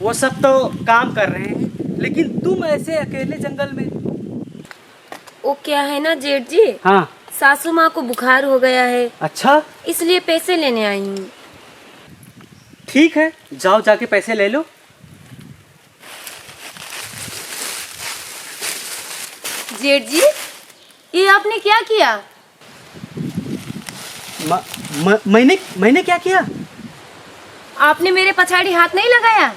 वो सब तो काम कर रहे हैं, लेकिन तुम ऐसे अकेले जंगल में। वो क्या है ना जेठ जी, हाँ। सासू माँ को बुखार हो गया है, अच्छा, इसलिए पैसे लेने आई हूँ। ठीक है, जाओ जाके पैसे ले लो। जेठ जी, ये आपने क्या किया? मैंने क्या किया? आपने मेरे पछाड़ी हाथ नहीं लगाया?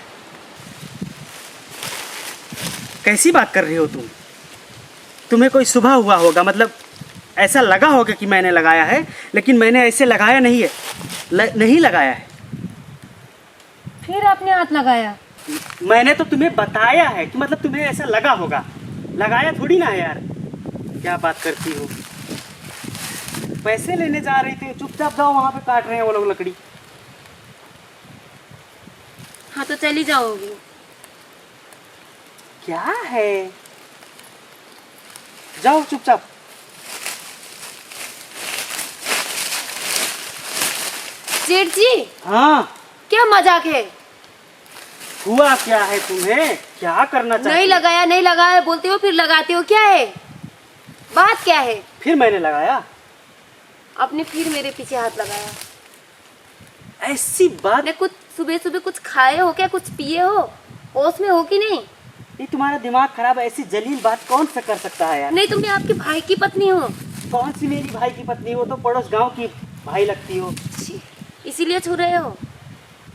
कैसी बात कर रही हो तुम? तुम्हें कोई सुबह हुआ होगा, मतलब ऐसा लगा होगा कि मैंने लगाया है, लेकिन मैंने ऐसे लगाया नहीं है। नहीं लगाया है। फिर आपने हाथ लगाया? मैंने तो तुम्हें बताया है कि मतलब तुम्हें ऐसा लगा होगा, लगाया थोड़ी ना है यार। क्या बात करती हो? पैसे लेने जा रही थी, चुपचाप जाओ, वहां पे काट रहे हैं वो लोग लकड़ी। हाँ तो चली जाओगी? क्या है, जाओ चुपचाप। जेठ जी, हाँ, क्या मजाक है? हुआ क्या है तुम्हें? क्या करना चाहती नहीं हो? लगाया नहीं लगाया बोलते हो, फिर लगाते हो, क्या है बात? क्या है? फिर मैंने लगाया। आपने फिर मेरे पीछे हाथ लगाया। ऐसी बात आपने कुछ सुबह सुबह कुछ खाए हो क्या? कुछ पिए हो? होश में हो कि नहीं? नहीं, तुम्हारा दिमाग खराब है। ऐसी जलील बात कौन सा कर सकता है यार? नहीं, तुम आपके भाई की पत्नी हो। कौन सी मेरी भाई की पत्नी हो? तो पड़ोस गांव की भाई लगती हो। छी, इसीलिए छू रहे हो?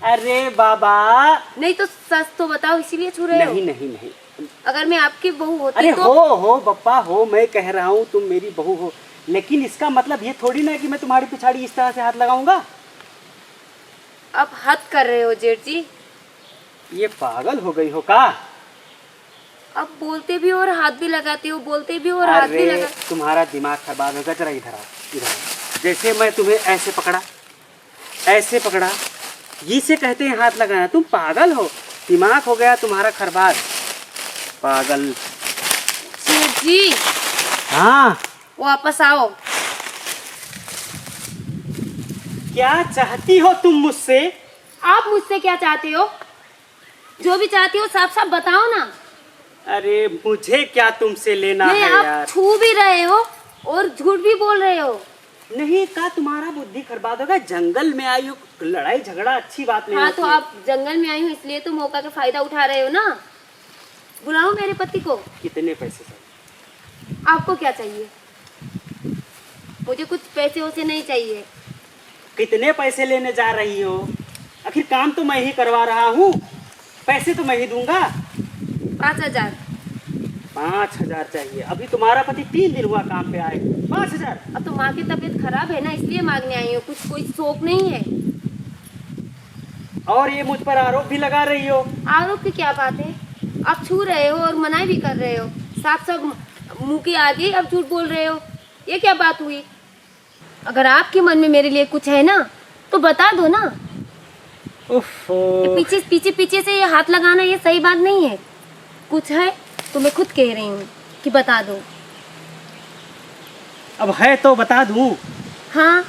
अरे बाबा, नहीं तो सच तो बताओ, इसीलिए छू रहे हो? नहीं नहीं नहीं। अगर मैं आपकी बहू होती अरे तो हो बप्पा हो, मैं कह रहा हूँ तुम मेरी बहू हो, लेकिन इसका मतलब ये थोड़ी ना है कि मैं तुम्हारी पिछाड़ी इस तरह से हाथ लगाऊंगा। आप हद कर रहे हो जेठ जी। ये पागल हो गई हो का? आप बोलते भी हो और हाथ भी लगाते हो, बोलते भी हो और हाथ भी अरे लगा। तुम्हारा दिमाग खराब होगा। जरा इधर आओ, इधर आओ। जैसे मैं तुम्हें ऐसे पकड़ा, ऐसे पकड़ा, जिसे कहते हैं हाथ लगाना। तुम पागल हो, दिमाग हो गया तुम्हारा खरबाद। पागल। जेठ जी, हाँ, वापस आओ। क्या चाहती हो तुम मुझसे? आप मुझसे क्या चाहते हो? जो भी चाहती हो साफ साफ बताओ ना। अरे मुझे क्या तुमसे लेना नहीं, है आप यार? छू भी रहे हो और झूठ भी बोल रहे हो। नहीं का तुम्हारा बुद्धि खरबाद होगा। जंगल में आई हो, लड़ाई झगड़ा अच्छी बात नहीं हाँ होती तो है। आप जंगल में आई हो इसलिए तो मौका का फायदा उठा रहे हो ना। बुलाओ मेरे पति को। कितने पैसे चाहिए? आपको क्या चाहिए? मुझे कुछ पैसे वैसे नहीं चाहिए। कितने पैसे लेने जा रही हो? आखिर काम तो मैं ही करवा रहा हूँ, पैसे तो मैं ही दूंगा। 5,000। 5,000 चाहिए? अभी तुम्हारा पति 3 दिन हुआ काम पे आए, 5,000? अब तो माँ की तबीयत खराब है ना, इसलिए मांगने आई हूँ। कुछ कोई शौक नहीं है। और ये मुझ पर आरोप भी लगा रही हो। आरोप की क्या बात है? आप छू रहे हो और मनाही भी कर रहे हो। साफ साफ मुंह के आगे आप झूठ बोल रहे हो। ये क्या बात हुई? अगर आपके मन में मेरे लिए कुछ है ना तो बता दो ना। उफ, ये पीछे पीछे पीछे से ये हाथ लगाना ये सही बात नहीं है। कुछ है तो मैं खुद कह रही हूँ कि बता दो। अब है तो बता दूं। हाँ,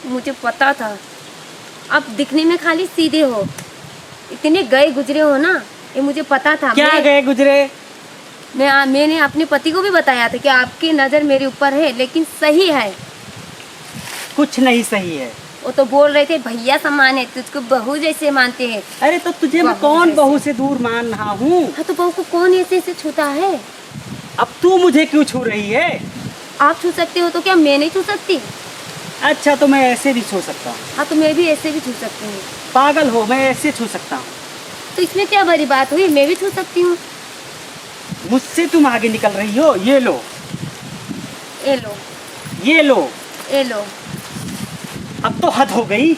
मुझे पता था। आप दिखने में खाली सीधे हो, इतने गए गुजरे हो ना, ये मुझे पता था। क्या गए गुजरे? मैंने अपने पति को भी बताया था कि आपकी नज़र मेरे ऊपर है, लेकिन सही है। कुछ नहीं सही है। वो तो बोल रहे थे भैया समान है, तुझको बहू जैसे मानते हैं। अरे तो तुझे मैं बहू कौन जैसे। बहू से दूर मान रहा हूँ? हाँ तो बहू को कौन ऐसे ऐसे छूता है? अब तू मुझे क्यों छू रही है? आप छू सकते हो तो क्या मैं नहीं छू सकती? अच्छा, तो मैं ऐसे भी छू सकता हूँ? हाँ तो मैं भी ऐसे भी छू सकती हूँ। पागल हो, मैं ऐसे छू सकता हूँ। तो इसमें क्या बड़ी बात हुई? मैं भी छू सकती हूँ। मुझसे तुम आगे निकल रही हो। ये लो, ये लो, ये लो। ये लो। अब तो हद हो गई।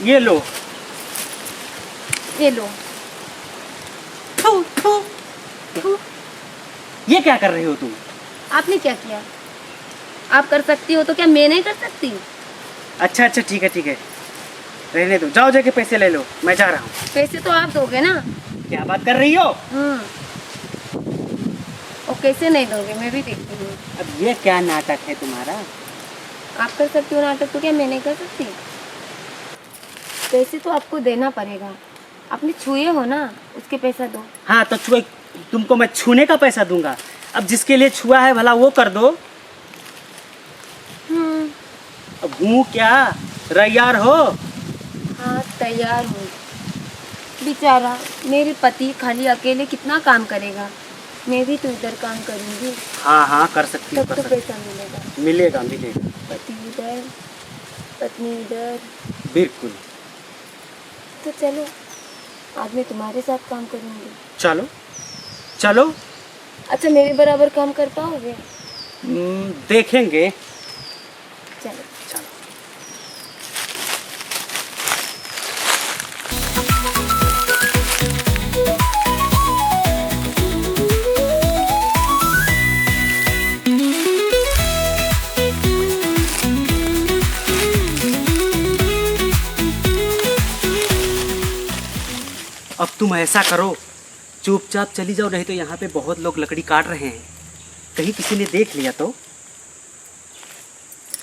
ये लो। ये लो। थू, थू। थू। ये क्या कर रही हो तुम? आपने क्या किया? आप कर सकती हो तो क्या मैं नहीं कर सकती? अच्छा अच्छा, ठीक है ठीक है, रहने दो। जाओ जाके पैसे ले लो, मैं जा रहा हूँ। पैसे तो आप दोगे ना? क्या बात कर रही हो? और कैसे नहीं दोगे मैं भी देखती हूँ। अब ये क्या नाटक है तुम्हारा? आप कर सकते हो नाटक, तो क्या मैं नहीं कर सकती? पैसे तो आपको देना पड़ेगा, आपने छुए हो ना, उसके पैसा दो। हाँ तो छुए, तुमको मैं छूने का पैसा दूंगा। अब जिसके लिए छुआ है भला वो कर दो। अब हूँ क्या, तैयार हो? हाँ तैयार हूँ। बेचारा मेरे पति खाली अकेले कितना काम करेगा, मैं भी तो इधर काम करूँगी, हाँ हाँ कर सकती हो, तब कर तो सकती पैसा मिलेगा। हो। मिलेगा मिलेगा, पति इधर, पत्नी इधर, बिल्कुल। तो चलो आज मैं तुम्हारे साथ काम करूँगी। चलो चलो। अच्छा मेरे बराबर काम कर पाओगे? देखेंगे। चलो। चलो। अब तुम ऐसा करो, चुपचाप चली जाओ, नहीं तो यहाँ पे बहुत लोग लकड़ी काट रहे हैं, कहीं किसी ने देख लिया तो।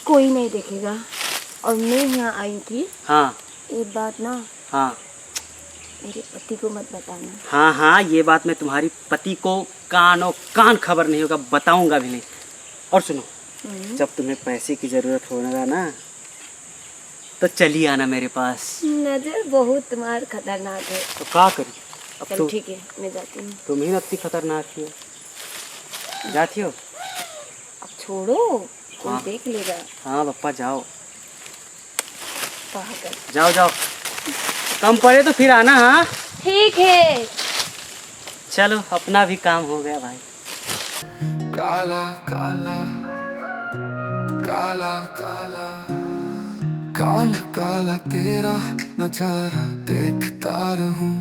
कोई नहीं देखेगा। और मैं यहाँ आई थी, हाँ एक बात ना हाँ मेरे पति को मत बताना। हाँ हाँ, ये बात मैं तुम्हारी पति को कानो कान खबर नहीं होगा, बताऊंगा भी नहीं। और सुनो, जब तुम्हें पैसे की ज़रूरत होगा ना तो चली आना मेरे पास। नजर बहुत तुम्हार खतरनाक है। तो क्या करी अब चलो तो, ठीक है मैं जाती हूँ। तुम ही इतनी खतरनाक हो, जाती हो। अब छोड़ो, कोई हाँ। देख लेगा। हाँ पप्पा जाओ, पागल। जाओ जाओ, कम पड़े तो फिर आना। हाँ ठीक है। चलो, अपना भी काम हो गया भाई। काला काला काला काला काला काला तेरा नजारा देखता रहूं,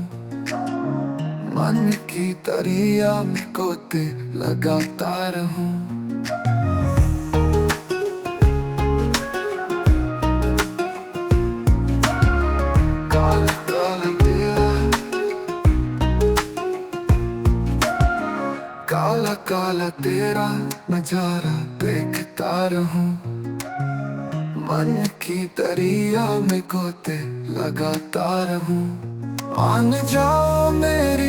मन की दरिया में गोते लगाता रहूं। काला काला तेरा, काला काला तेरा नजारा देखता रहूं, मन की दरिया में गोते लगाता रहूं। मान जाओ मेरी